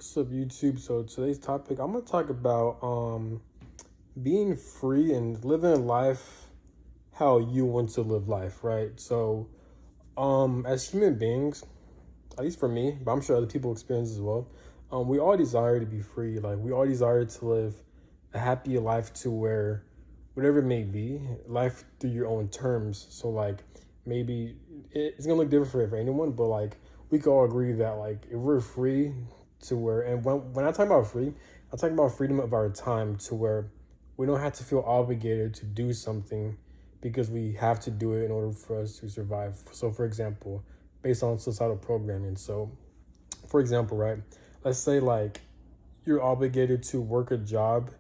What's up, YouTube? So today's topic, I'm gonna talk about being free and living life how you want to live life, right? So as human beings, at least for me, but I'm sure other people experience as well, we all desire to be free. Like we all desire to live a happy life to where whatever it may be, life through your own terms. So like maybe it's gonna look different for anyone, but like we could all agree that like if we're free to where, and when I talk about free, I'm talking about freedom of our time to where we don't have to feel obligated to do something because we have to do it in order for us to survive. So for example, based on societal programming. So for example, right, let's say like you're obligated to work a job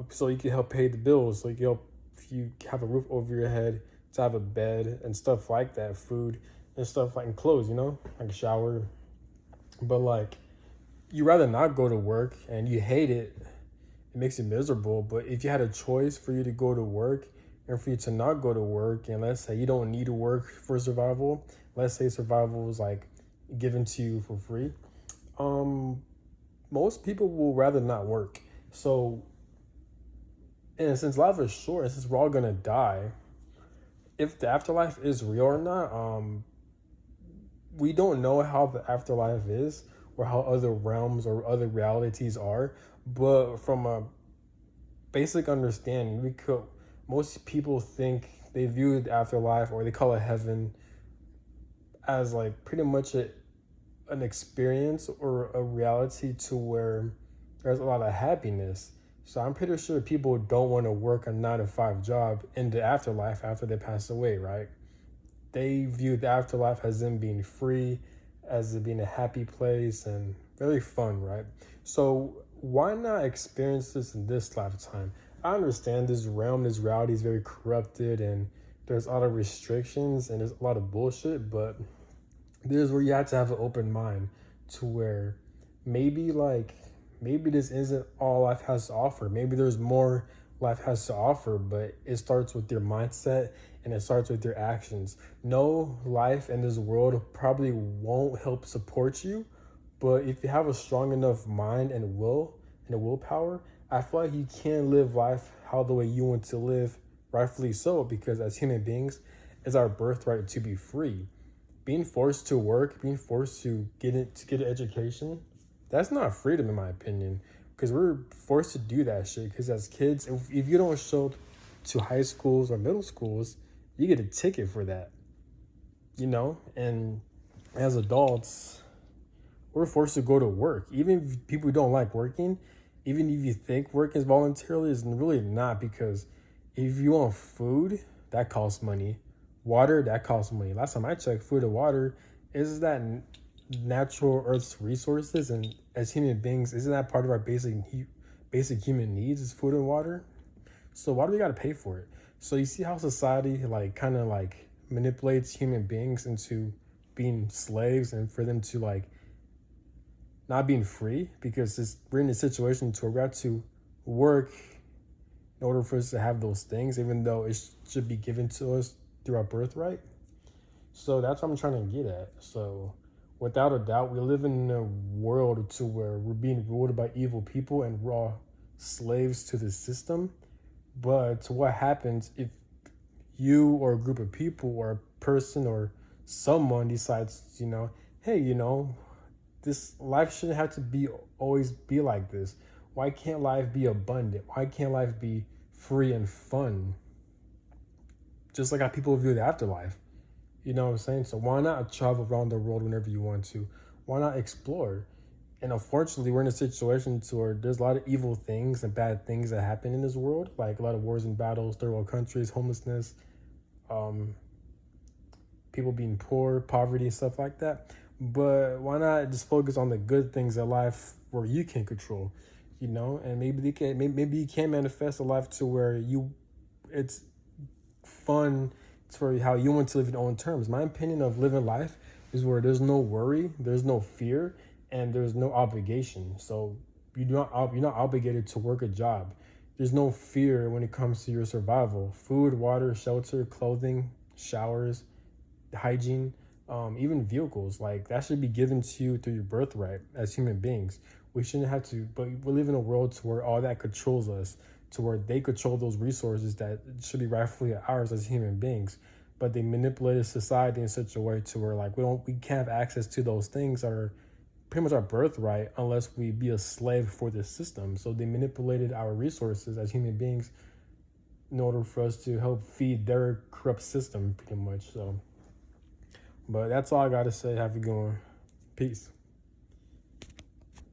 so you can help pay the bills, so you can help if you have a roof over your head, to have a bed and stuff like that, food and stuff like and clothes, like a shower. But like you rather not go to work and you hate it, it makes you miserable. But if you had a choice for you to go to work and for you to not go to work, and let's say you don't need to work for survival, let's say survival is like given to you for free, most people will rather not work. So, and since life is short, and since we're all gonna die, if the afterlife is real or not, we don't know how the afterlife is or how other realms or other realities are. But from a basic understanding, we could most people think they view the afterlife, or they call it heaven, as like pretty much an experience or a reality to where there's a lot of happiness. So I'm pretty sure people don't want to work a 9 to 5 job in the afterlife after they pass away, right? They view the afterlife as them being free, as it being a happy place and very fun, right? So why not experience this in this lifetime? I understand this realm, this reality is very corrupted and there's a lot of restrictions and there's a lot of bullshit, but this is where you have to have an open mind to where maybe like maybe this isn't all life has to offer. Maybe there's more life has to offer, but it starts with your mindset and it starts with your actions. No life in this world probably won't help support you, but if you have a strong enough mind and will and a willpower, I feel like you can live life how the way you want to live, rightfully so, because as human beings, it's our birthright to be free. Being forced to work, being forced to get an education, that's not freedom in my opinion, because we're forced to do that shit. Because as kids, if you don't show up to high schools or middle schools, you get a ticket for that, and as adults, we're forced to go to work. Even if people don't like working, even if you think work is voluntarily, it's really not, because if you want food, that costs money. Water, that costs money. Last time I checked, food and water is that natural Earth's resources, and as human beings, isn't that part of our basic human needs is food and water? So why do we gotta pay for it? So you see how society like kind of like manipulates human beings into being slaves, and for them to like not being free, because we're in a situation to where we have to work in order for us to have those things, even though it should be given to us through our birthright. So that's what I'm trying to get at. So without a doubt, we live in a world to where we're being ruled by evil people and we're all slaves to the system. But what happens if you or a group of people or a person or someone decides, hey, this life shouldn't have to be always be like this. Why can't life be abundant? Why can't life be free and fun? Just like how people view the afterlife. You know what I'm saying? So why not travel around the world whenever you want to? Why not explore? And unfortunately, we're in a situation to where there's a lot of evil things and bad things that happen in this world, like a lot of wars and battles, third world countries, homelessness, people being poor, poverty, stuff like that. But why not just focus on the good things in life where you can control, and maybe you can manifest a life to where it's fun for how you want to live in your own terms. My opinion of living life is where there's no worry, there's no fear, and there's no obligation. So you're not obligated to work a job. There's no fear when it comes to your survival. Food, water, shelter, clothing, showers, hygiene. even vehicles, like that should be given to you through your birthright as human beings. We shouldn't have to, but we live in a world to where all that controls us, to where they control those resources that should be rightfully ours as human beings. But they manipulated society in such a way to where like we can't have access to those things that are pretty much our birthright unless we be a slave for this system. So they manipulated our resources as human beings in order for us to help feed their corrupt system, pretty much. So, but that's all I gotta say. Have a good one. Peace.